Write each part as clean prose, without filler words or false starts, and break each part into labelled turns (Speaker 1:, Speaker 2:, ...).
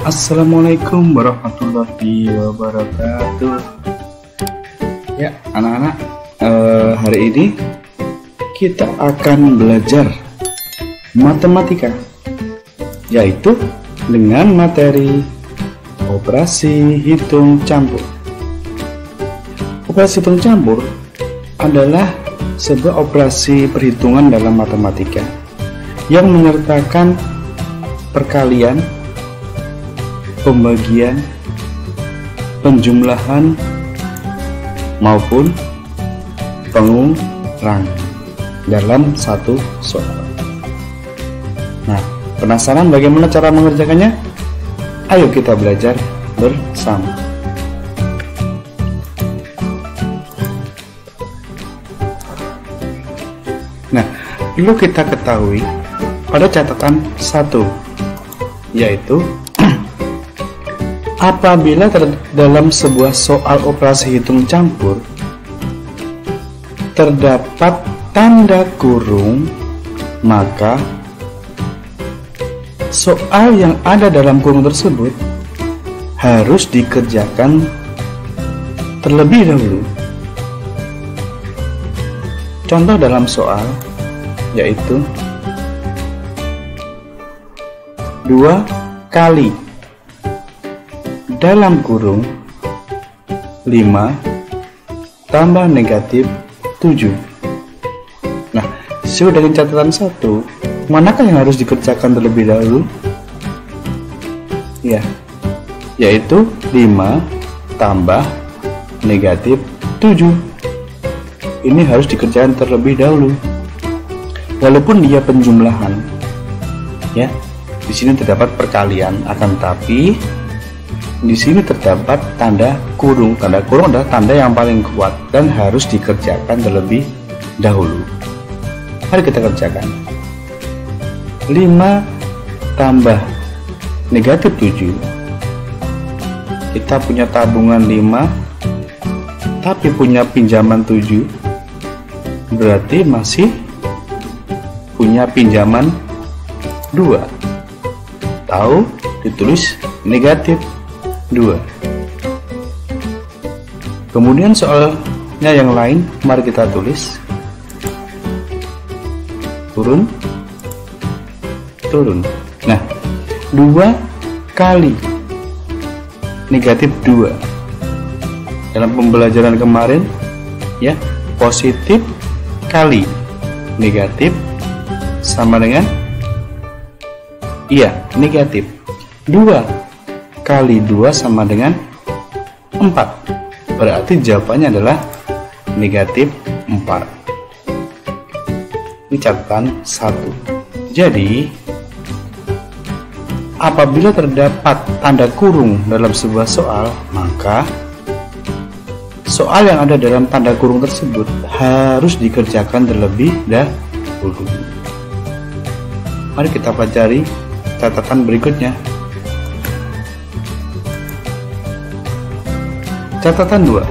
Speaker 1: Assalamualaikum warahmatullahi wabarakatuh. Ya anak-anak, hari ini kita akan belajar matematika, yaitu dengan materi operasi hitung campur. Operasi hitung campur adalah sebuah operasi perhitungan dalam matematika yang menyertakan perkalian, pembagian, penjumlahan, maupun pengurangan dalam satu soal. Nah, penasaran bagaimana cara mengerjakannya? Ayo kita belajar bersama. Nah, perlu kita ketahui pada catatan 1, yaitu apabila dalam sebuah soal operasi hitung campur terdapat tanda kurung, maka soal yang ada dalam kurung tersebut harus dikerjakan terlebih dahulu. Contoh dalam soal yaitu 2 kali dalam kurung 5 tambah negatif 7. Nah, sesuai dengan catatan 1, manakah yang harus dikerjakan terlebih dahulu? Ya, yaitu 5 tambah negatif 7. Ini harus dikerjakan terlebih dahulu, walaupun dia penjumlahan. Ya, di sini terdapat perkalian, akan tapi di sini terdapat tanda kurung. Tanda kurung adalah tanda yang paling kuat dan harus dikerjakan terlebih dahulu. Mari kita kerjakan. 5 tambah negatif 7. Kita punya tabungan 5, tapi punya pinjaman 7. Berarti masih punya pinjaman 2. Tahu ditulis negatif 2. Kemudian soalnya yang lain, mari kita tulis turun. Nah, 2 kali negatif 2. Dalam pembelajaran kemarin, ya, positif kali negatif sama dengan negatif. 2 kali 2 sama dengan 4. Berarti jawabannya adalah negatif 4. Ini catatan 1. Jadi, apabila terdapat tanda kurung dalam sebuah soal, maka soal yang ada dalam tanda kurung tersebut harus dikerjakan terlebih dahulu. Mari kita pelajari catatan berikutnya. Catatan 2.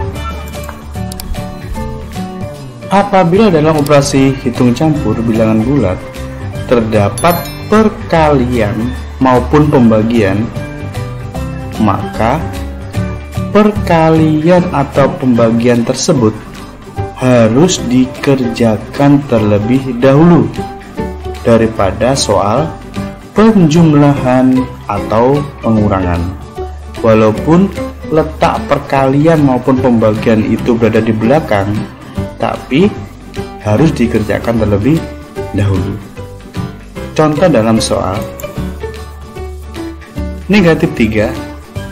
Speaker 1: Apabila dalam operasi hitung campur bilangan bulat terdapat perkalian maupun pembagian, maka perkalian atau pembagian tersebut harus dikerjakan terlebih dahulu daripada soal penjumlahan atau pengurangan. Walaupun letak perkalian maupun pembagian itu berada di belakang, tapi harus dikerjakan terlebih dahulu. Contoh dalam soal negatif 3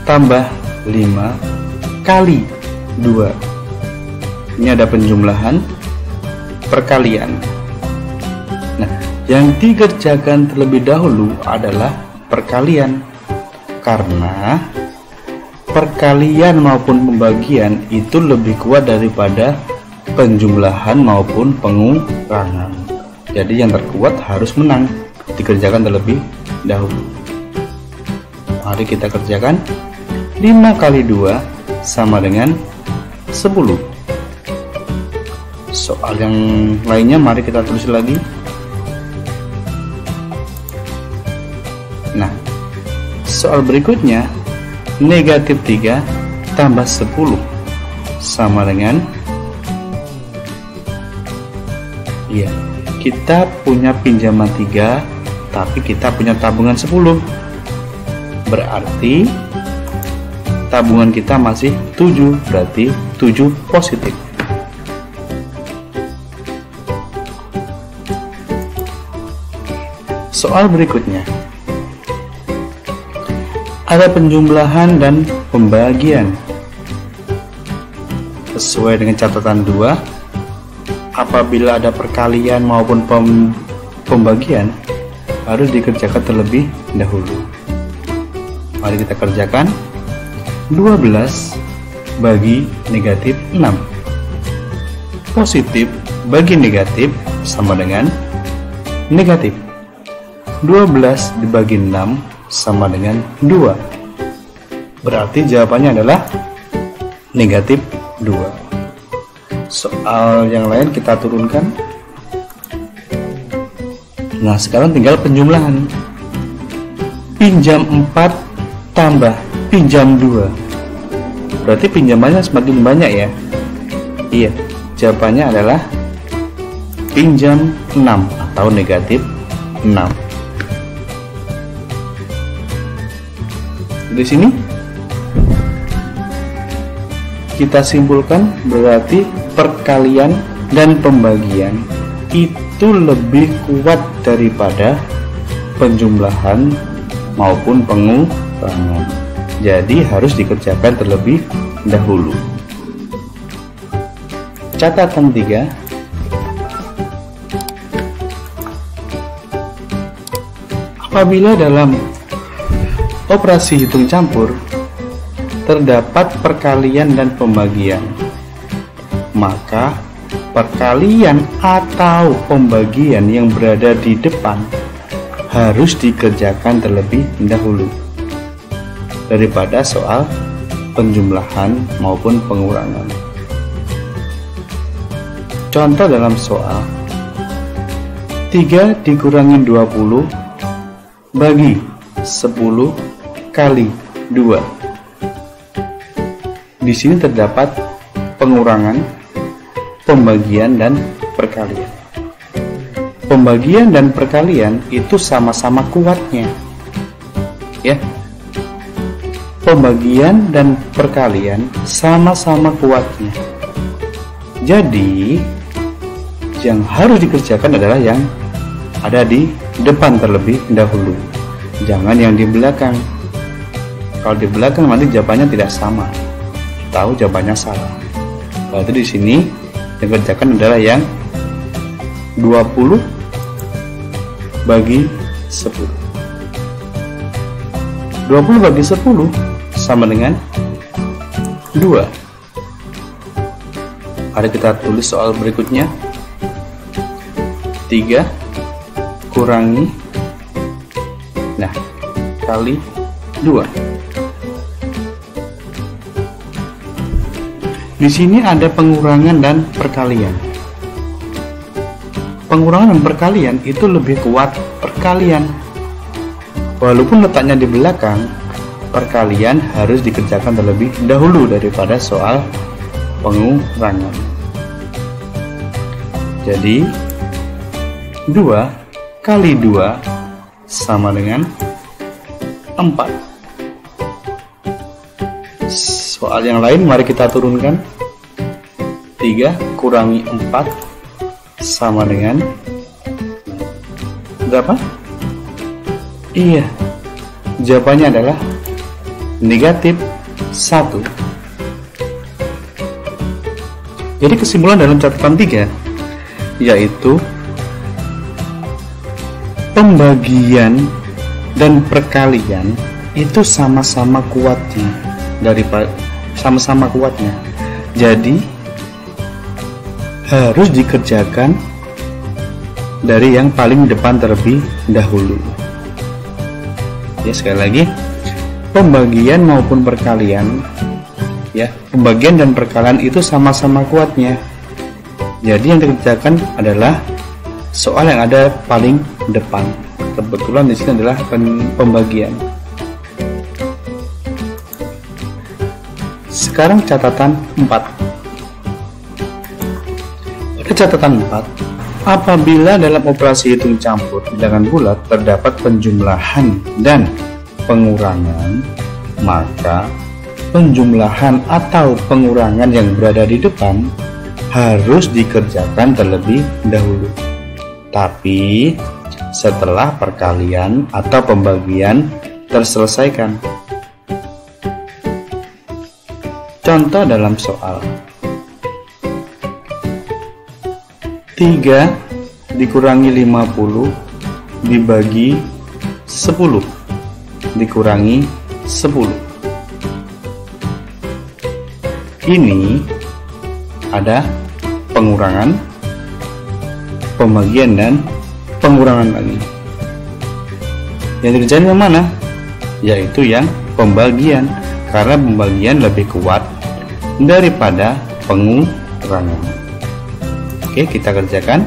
Speaker 1: tambah 5 kali 2. Ini ada penjumlahan, perkalian. Nah, yang dikerjakan terlebih dahulu adalah perkalian, karena perkalian maupun pembagian itu lebih kuat daripada penjumlahan maupun pengurangan. Jadi yang terkuat harus menang, dikerjakan terlebih dahulu. Mari kita kerjakan. 5 kali 2 sama dengan 10. Soal yang lainnya mari kita tulis lagi. Nah, Soal berikutnya, negatif 3 tambah 10 sama dengan, iya, kita punya pinjaman 3 tapi kita punya tabungan 10, berarti tabungan kita masih 7, berarti 7 positif. Soal berikutnya, ada penjumlahan dan pembagian. Sesuai dengan catatan 2, apabila ada perkalian maupun pembagian harus dikerjakan terlebih dahulu. Mari kita kerjakan. 12 bagi negatif 6. Positif bagi negatif sama dengan negatif. 12 dibagi 6 sama dengan 2. Berarti jawabannya adalah negatif 2. Soal yang lain kita turunkan. Nah, sekarang tinggal penjumlahan. Pinjam 4 tambah pinjam 2. Berarti pinjamannya semakin banyak ya. Iya, jawabannya adalah pinjam 6 atau negatif 6. Di sini kita simpulkan berarti perkalian dan pembagian itu lebih kuat daripada penjumlahan maupun pengurangan. Jadi harus dikerjakan terlebih dahulu. Catatan 3, apabila dalam operasi hitung campur terdapat perkalian dan pembagian, maka perkalian atau pembagian yang berada di depan harus dikerjakan terlebih dahulu daripada soal penjumlahan maupun pengurangan. Contoh dalam soal 3 dikurangi 20 bagi 10 kali 2. Di sini terdapat pengurangan, pembagian, dan perkalian. Pembagian dan perkalian itu sama-sama kuatnya, ya. Pembagian dan perkalian sama-sama kuatnya. Jadi yang harus dikerjakan adalah yang ada di depan terlebih dahulu, jangan yang di belakang. Kalau di belakang nanti jawabannya tidak sama, tahu jawabannya salah. Berarti di sini yang dikerjakan adalah yang 20 bagi 10. 20 bagi 10 sama dengan 2. Mari kita tulis soal berikutnya. 3 kurangi, nah, kali 2. Di sini ada pengurangan dan perkalian. Pengurangan dan perkalian itu lebih kuat perkalian. Walaupun letaknya di belakang, perkalian harus dikerjakan terlebih dahulu daripada soal pengurangan. Jadi 2 kali 2 sama dengan 4. Soal yang lain mari kita turunkan. 3 kurangi 4 sama dengan berapa? Iya, jawabannya adalah negatif 1. Jadi kesimpulan dalam catatan 3 yaitu pembagian dan perkalian itu sama-sama kuatnya jadi harus dikerjakan dari yang paling depan terlebih dahulu. Ya, sekali lagi, pembagian maupun perkalian, ya, pembagian dan perkalian itu sama-sama kuatnya. Jadi yang dikerjakan adalah soal yang ada paling depan. Kebetulan di sini adalah pembagian. Sekarang catatan 4. Pada catatan 4, apabila dalam operasi hitung campur bilangan bulat terdapat penjumlahan dan pengurangan, maka penjumlahan atau pengurangan yang berada di depan harus dikerjakan terlebih dahulu, tapi setelah perkalian atau pembagian terselesaikan. Contoh dalam soal: 3 dikurangi 50 dibagi 10 dikurangi 10. Ini ada pengurangan, pembagian, dan pengurangan lagi. Yang dikerjain yang mana? Yaitu yang pembagian, karena pembagian lebih kuat daripada pengurangan. Oke, kita kerjakan.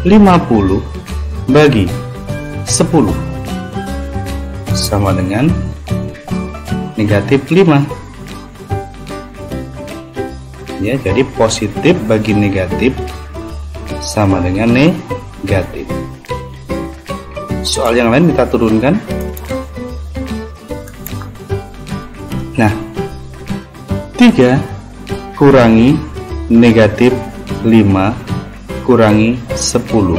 Speaker 1: 50 bagi 10 sama dengan negatif 5. Ya, jadi positif bagi negatif sama dengan negatif. Soal yang lain kita turunkan. Nah, 3 kurangi negatif 5 kurangi 10.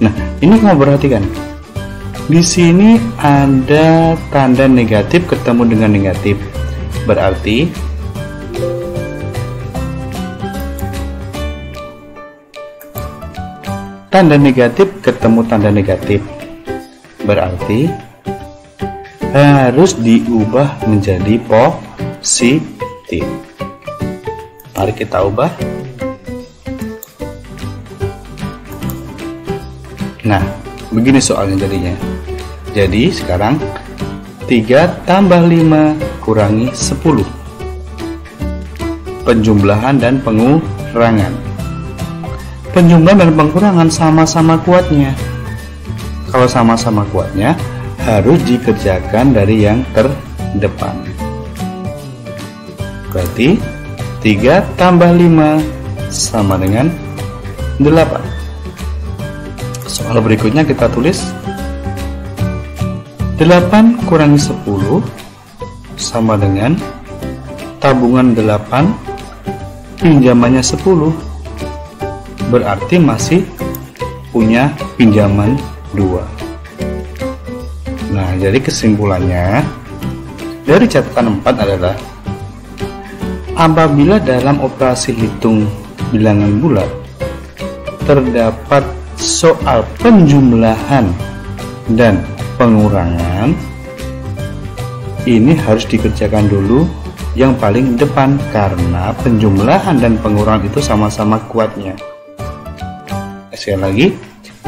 Speaker 1: Nah, ini kamu perhatikan. Di sini ada tanda negatif ketemu dengan negatif. Berarti tanda negatif ketemu tanda negatif, berarti harus diubah menjadi positif. Mari kita ubah. Nah, begini soalnya jadinya. Jadi sekarang 3 tambah 5 kurangi 10. Penjumlahan dan pengurangan. Penjumlahan dan pengurangan sama-sama kuatnya. Kalau sama-sama kuatnya, harus dikerjakan dari yang terdepan. Berarti 3 tambah 5 sama dengan 8. Soal berikutnya kita tulis 8 kurangi 10 sama dengan tabungan 8, pinjamannya 10. Berarti masih punya pinjaman 2. Nah, jadi kesimpulannya dari catatan 4 adalah apabila dalam operasi hitung bilangan bulat terdapat soal penjumlahan dan pengurangan, ini harus dikerjakan dulu yang paling depan karena penjumlahan dan pengurangan itu sama-sama kuatnya. Sekali lagi,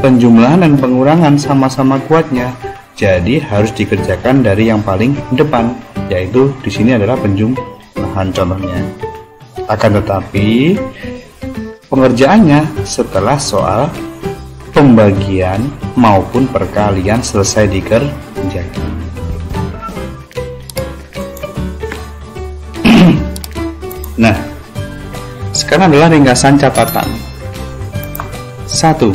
Speaker 1: penjumlahan dan pengurangan sama-sama kuatnya, jadi harus dikerjakan dari yang paling depan, yaitu di sini adalah penjumlahan contohnya. Akan tetapi pengerjaannya setelah soal pembagian maupun perkalian selesai dikerjakan. Nah, sekarang adalah ringkasan catatan. 1.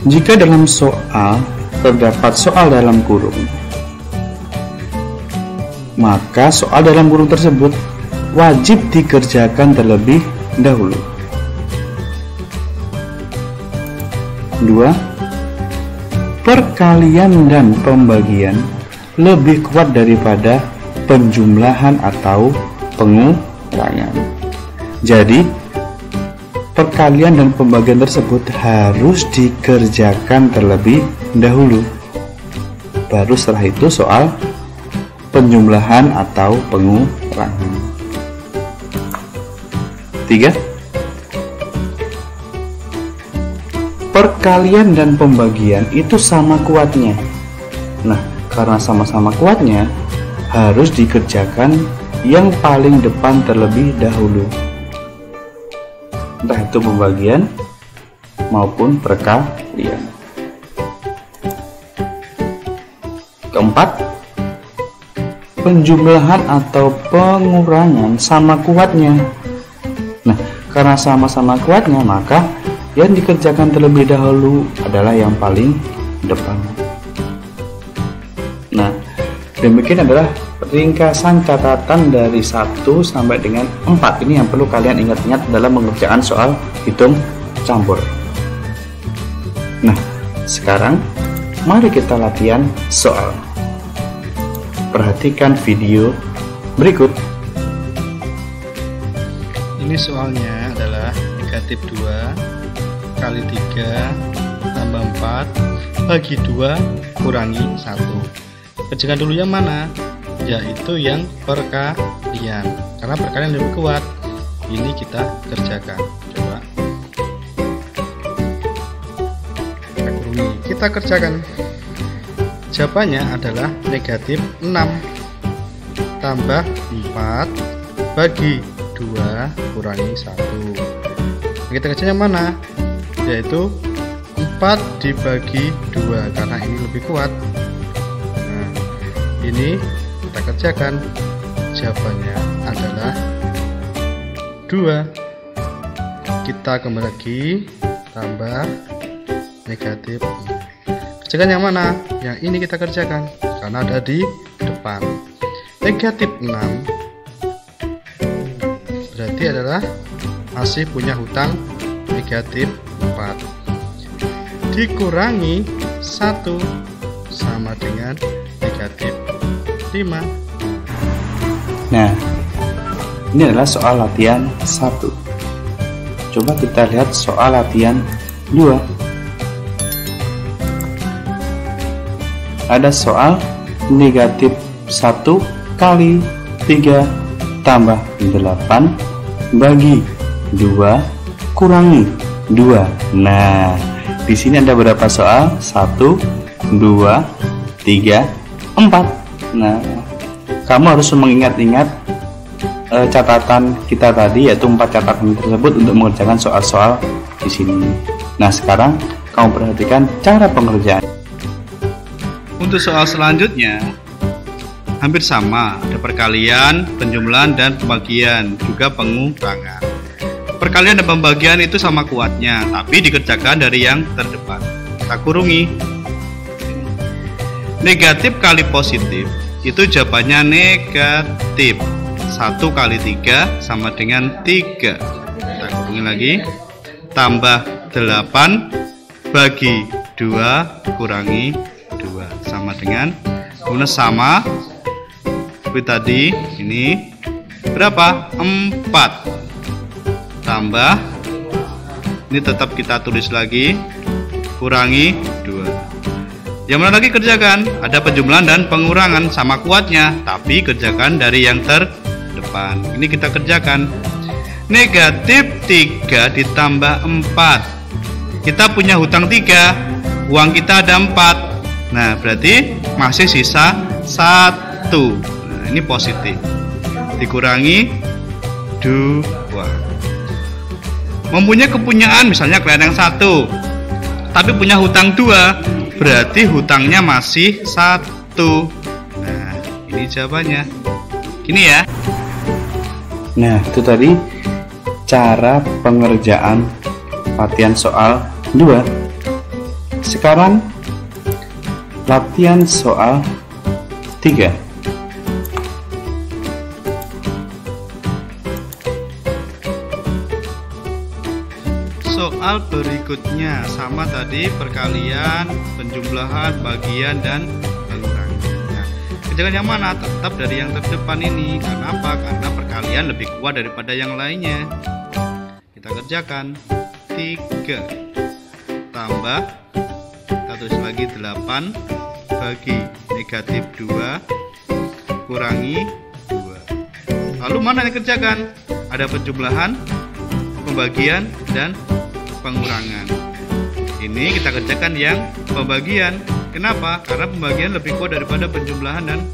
Speaker 1: Jika dalam soal terdapat soal dalam kurung, maka soal dalam kurung tersebut wajib dikerjakan terlebih dahulu. 2. Perkalian dan pembagian lebih kuat daripada penjumlahan atau pengurangan. Jadi perkalian dan pembagian tersebut harus dikerjakan terlebih dahulu. Baru setelah itu soal penjumlahan atau pengurangan. 3. Perkalian dan pembagian itu sama kuatnya. Nah, karena sama-sama kuatnya, harus dikerjakan yang paling depan terlebih dahulu, entah itu pembagian maupun perkalian. 4. penjumlahan atau pengurangan sama kuatnya. Nah, karena sama-sama kuatnya, maka yang dikerjakan terlebih dahulu adalah yang paling depan. Nah, demikian adalah ringkasan catatan dari 1 sampai dengan 4. Ini yang perlu kalian ingat-ingat dalam mengerjakan soal hitung campur. Nah, sekarang mari kita latihan soal. Perhatikan video berikut.
Speaker 2: Ini soalnya adalah negatif 2 kali 3 tambah 4 bagi 2 kurangi 1. Kerjakan dulu yang mana? Yaitu yang perkalian, karena perkalian lebih kuat. Ini kita kerjakan. Coba kita kerjakan. Jawabannya adalah negatif 6 tambah 4 bagi 2 kurangi 1. Kita kerja yang mana? Yaitu 4 dibagi 2, karena ini lebih kuat. Nah, ini kita kerjakan. Jawabannya adalah 2. Kita kembali lagi, tambah negatif. Kerjakan yang mana? Yang ini kita kerjakan, karena ada di depan. Negatif 6 berarti adalah masih punya hutang negatif 4 dikurangi 1 sama dengan negatif 5.
Speaker 1: Nah, ini adalah soal latihan 1. Coba kita lihat soal latihan 2. Ada soal negatif 1 kali 3 tambah 8 bagi 2 kurangi 2. Nah, di sini ada berapa soal? 1, 2, 3, 4. Nah, kamu harus mengingat-ingat catatan kita tadi, yaitu 4 catatan tersebut untuk mengerjakan soal-soal di sini. Nah, sekarang kamu perhatikan cara pengerjaan.
Speaker 2: Untuk soal selanjutnya hampir sama, ada perkalian, penjumlahan, dan pembagian, juga pengurangan. Perkalian dan pembagian itu sama kuatnya, tapi dikerjakan dari yang terdepan. Kita kurungi. Negatif kali positif, itu jawabannya negatif. 1 kali 3 sama dengan 3. Kita kurungi lagi. Tambah 8 bagi 2 kurangi 2 sama dengan minus sama seperti tadi. Ini berapa? 4 tambah, ini tetap kita tulis lagi, kurangi 2. Yang mana lagi kerjakan? Ada penjumlahan dan pengurangan, sama kuatnya, tapi kerjakan dari yang terdepan. Ini kita kerjakan. Negatif 3 ditambah 4. Kita punya hutang 3, uang kita ada 4. Nah, berarti masih sisa 1. Nah, ini positif. Dikurangi 2. Mempunyai kepunyaan, misalnya kalian yang 1 tapi punya hutang 2, berarti hutangnya masih 1. Nah, ini jawabannya. Gini ya.
Speaker 1: Nah, itu tadi cara pengerjaan latihan soal 2. Sekarang latihan soal 3.
Speaker 2: Soal berikutnya sama tadi, perkalian, penjumlahan, bagian, dan pengurangan. Nah, kerjakan yang mana? Tetap dari yang terdepan ini. Karena apa? Karena perkalian lebih kuat daripada yang lainnya. Kita kerjakan. 3 tambah, kita tulis lagi 8 bagi negatif 2 kurangi 2. Lalu mana yang dikerjakan? Ada penjumlahan, pembagian, dan pengurangan. Ini kita kerjakan yang pembagian. Kenapa? Karena pembagian lebih kuat daripada penjumlahan dan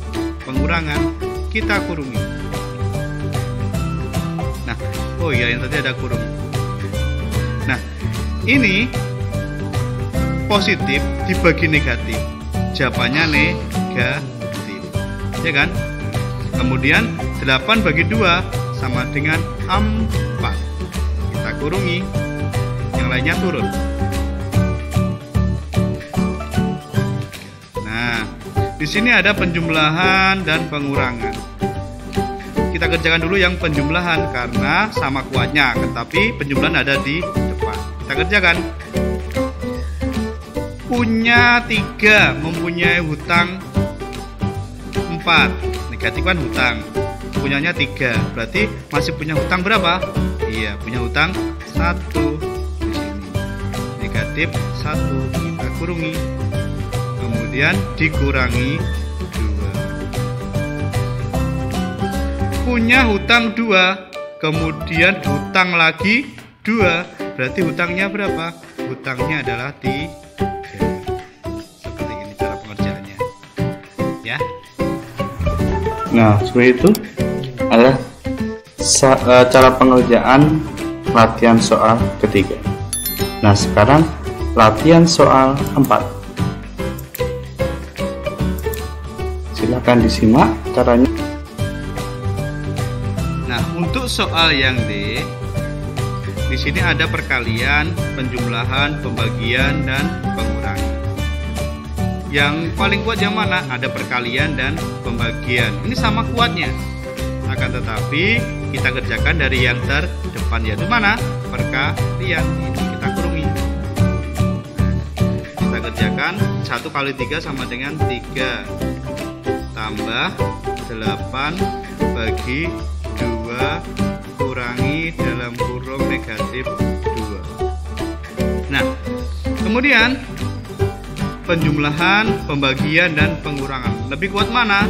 Speaker 2: pengurangan. Kita kurungi. Nah, oh iya, yang tadi ada kurung. Nah, ini positif dibagi negatif, jawabannya negatif, ya kan? Kemudian 8 bagi 2 sama dengan 4. Kita kurungi, yang lainnya turun. Nah, di sini ada penjumlahan dan pengurangan. Kita kerjakan dulu yang penjumlahan karena sama kuatnya, tetapi penjumlahan ada di depan. Kita kerjakan. Punya 3, mempunyai hutang 4. Negatif kan hutang. Punyanya 3, berarti masih punya hutang berapa? Iya, punya hutang 1 di sini. Negatif 1, kita kurungi. Kemudian dikurangi 2. Punya hutang 2, kemudian hutang lagi 2, berarti hutangnya berapa? Hutangnya adalah 3. Seperti ini cara pengerjaannya, ya.
Speaker 1: Nah, seperti itu adalah cara pengerjaan latihan soal ketiga. Nah, sekarang latihan soal 4. Silakan disimak caranya.
Speaker 2: Nah, untuk soal yang D, di sini ada perkalian, penjumlahan, pembagian, dan pengurangan. Yang paling kuat yang mana? Ada perkalian dan pembagian. Ini sama kuatnya. Akan tetapi kita kerjakan dari yang terdepan, yaitu mana? Perkalian. Ini kita kurungi. Kita kerjakan 1 kali 3 sama dengan 3. Tambah 8 bagi 2 kurangi dalam kurung negatif 2. Nah, kemudian penjumlahan, pembagian, dan pengurangan. Lebih kuat mana?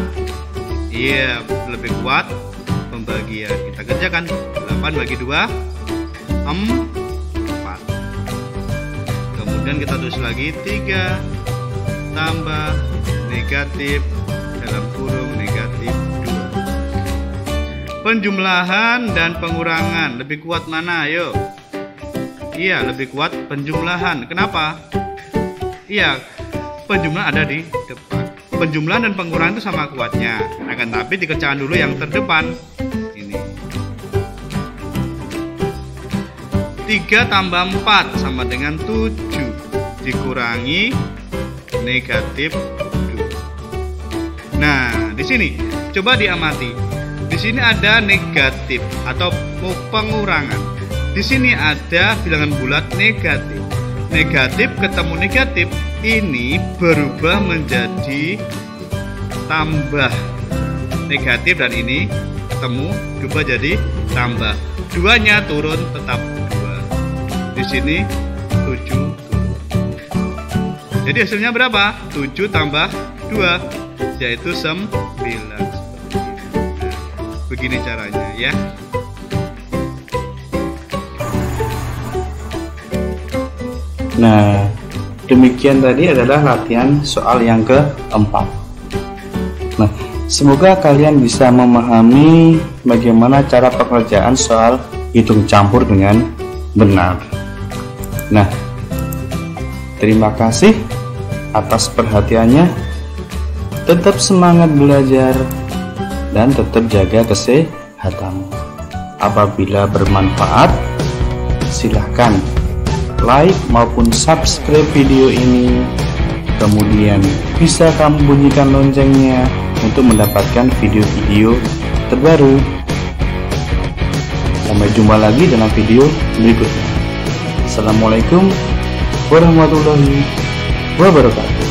Speaker 2: Iya, lebih kuat pembagian. Kita kerjakan 8 bagi 2 4. Kemudian kita tulis lagi 3 tambah negatif dalam kurung negatif 2. Penjumlahan dan pengurangan. Lebih kuat mana? Ayo. Iya, lebih kuat penjumlahan. Kenapa? Iya, penjumlahan ada di depan. Penjumlahan dan pengurangan itu sama kuatnya. Akan tapi dikerjakan dulu yang terdepan. Ini 3 tambah 4 sama dengan 7. Dikurangi negatif 2. Nah, di sini coba diamati. Di sini ada negatif atau pengurangan. Di sini ada bilangan bulat negatif. Negatif ketemu negatif, ini berubah menjadi tambah. Negatif dan ini ketemu berubah jadi tambah. 2-nya turun tetap 2. Di sini 7 turun. Jadi hasilnya berapa? 7 tambah 2 yaitu 9. Begini caranya, ya.
Speaker 1: Nah, demikian tadi adalah latihan soal yang keempat. Nah, semoga kalian bisa memahami bagaimana cara pengerjaan soal hitung campur dengan benar. Nah, terima kasih atas perhatiannya. Tetap semangat belajar dan tetap jaga kesehatanmu. Apabila bermanfaat, silahkan like maupun subscribe video ini. Kemudian bisa kamu bunyikan loncengnya untuk mendapatkan video-video terbaru. Sampai jumpa lagi dalam video berikutnya. Assalamualaikum warahmatullahi wabarakatuh.